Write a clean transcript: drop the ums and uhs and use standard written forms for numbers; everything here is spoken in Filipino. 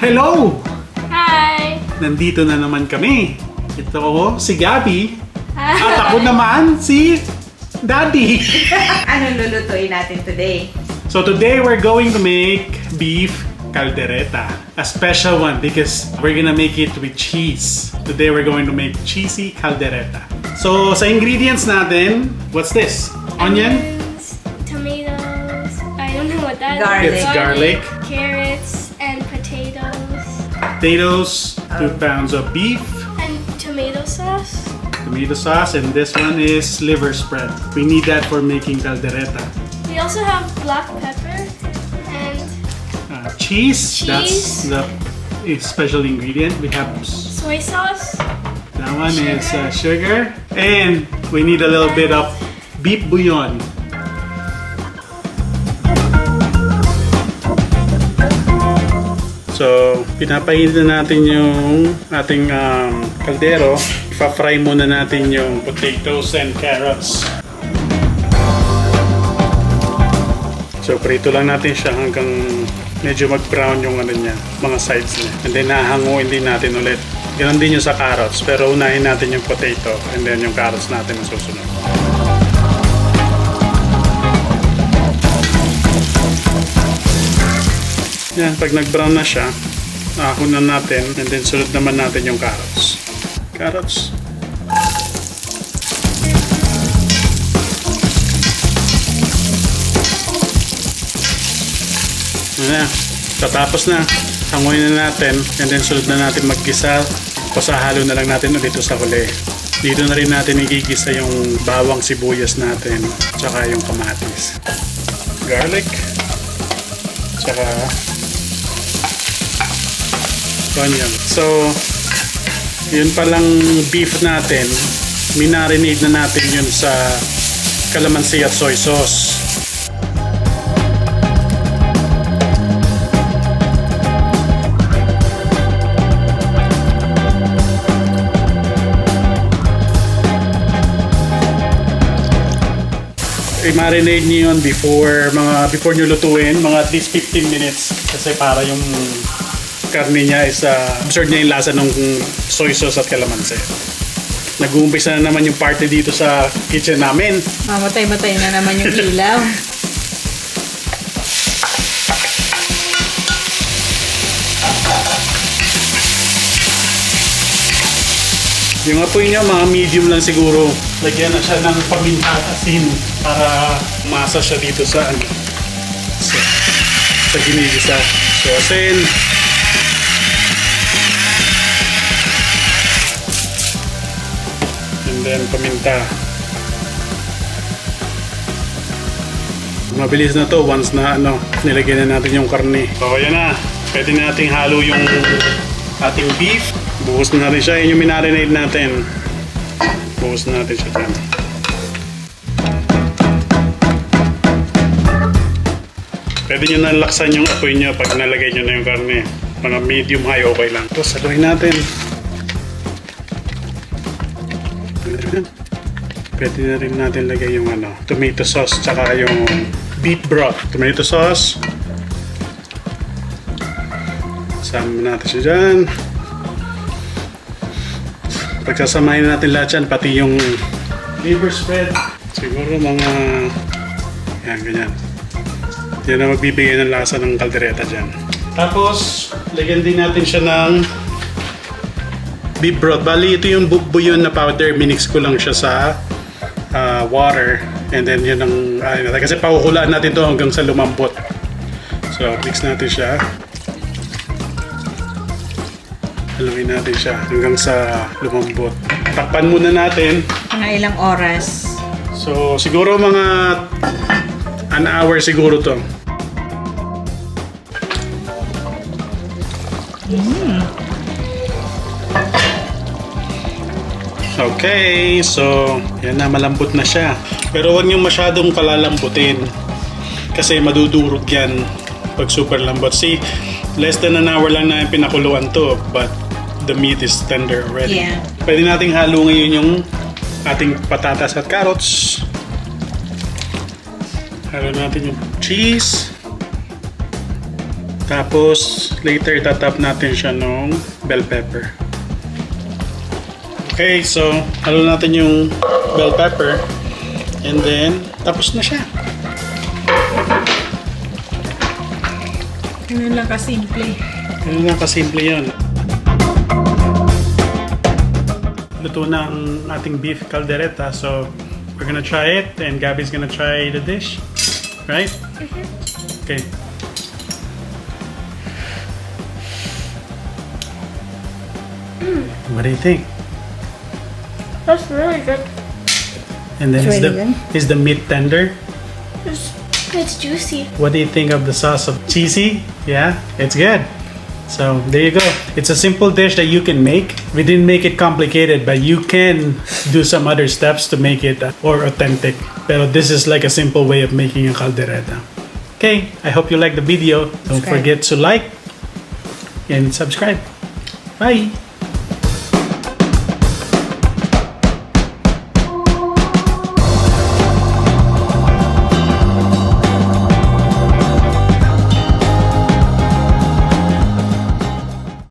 Hello! Hi! Nandito na naman kami. Ito ako, si Gabby. Hi! At ako naman, si Daddy. Anong lulutuin natin today? So today we're going to make beef caldereta. A special one because we're gonna make it with cheese. Today we're going to make cheesy caldereta. So sa ingredients natin, what's this? Onion? Onions, tomatoes, I don't know what that is. Garlic. It's garlic. Carrots and potatoes. Potatoes, 2 pounds of beef, And tomato sauce. tomato sauce, and this one is liver spread. We need that for making caldereta. We also have black pepper and Cheese, that's Cheese. the special ingredient. We have soy sauce. that one is sugar, and we need a little bit of beef bouillon. So, pinapainit na natin yung ating kaldero. Ipa-fry muna natin yung potatoes and carrots. So, prito lang natin siya hanggang medyo mag-brown yung ano niya, mga sides niya. And then, hahanguin din natin ulit. Ganon din yung sa carrots, pero unahin natin yung potato and then yung carrots natin ang susunod. Yan, pag nag-brown na siya, ahunan natin and then sunod naman natin yung carrots. Carrots. Ayan, tatapos na. Hanguin na natin and then sunod na natin maggisa. Pasahalo na lang natin ulit sa huli. Dito na rin natin igigisa yung bawang sibuyas natin tsaka yung kamatis. Garlic. Tsaka onion. So, yun palang beef natin. Minarinate na natin yun sa kalamansi at soy sauce. I-marinate niyo yun before nyo lutuin, mga at least 15 minutes kasi para yung karne niya is absorb niya yung lasa ng soy sauce at kalamansi. Nag-uumpisa na naman yung party dito sa kitchen namin. Mamatay-matay na naman yung ilaw. Yung apoy niya, mga medium lang siguro. Lagyan na siya ng paminta at asin para umasa siya dito sa sa ginigisa. So, asin. And then, paminta. Mabilis na to once na nilagyan na natin yung karne. So, ayan na. Pwede nating halo yung ating beef. Buhos na natin siya. Yun yung minarinate natin. Buhos na natin siya dyan. Pwede nyo nalaksan yung apoy nyo pag nalagay nyo na yung karne. Mga medium high okay lang. Tapos saluhin natin. Pwede na rin natin lagay yung tomato sauce tsaka yung beef broth. Tomato sauce. Sama natin siya dyan. Pagsasamahin natin lahat yan, pati yung liver spread. Siguro mga yan, ganyan. Yan na magbibigay ng lasa ng kaldereta dyan. Tapos, lagyan din natin siya ng beef broth. Bali, ito yung bouillon na powder. Minix ko lang siya sa water. And then yun ang kasi pakukulaan natin to hanggang sa lumambot. So, mix natin siya. Haluin natin siya hanggang sa lumambot. Takpan muna natin. Mga ilang oras. So, siguro mga an hour siguro to. Okay, so yan na, malambot na siya. Pero huwag nyo masyadong palalambutin kasi madudurog yan pag super lambot. See, less than an hour lang na yung pinakuluan to, but the meat is tender already. Yeah. Pwede nating halo ngayon yung ating patatas at carrots. Halo natin yung cheese. Tapos, later itatap natin siya ng bell pepper. Okay, so, halo natin yung bell pepper. And then, tapos na siya. Ganun lang kasimple. Ganun lang kasimple yun. Luto na ang ating beef caldereta. So, we're gonna try it and Gabby's gonna try the dish. Right? Okay. What do you think? That's really good. And then It's is really is the meat tender? It's juicy. What do you think of the sauce of cheesy? Yeah, it's good. So there you go. It's a simple dish that you can make. We didn't make it complicated, but you can do some other steps to make it more authentic. But this is like a simple way of making a caldereta. Okay, I hope you like the video. Don't Subscribe. forget to like and subscribe. Bye.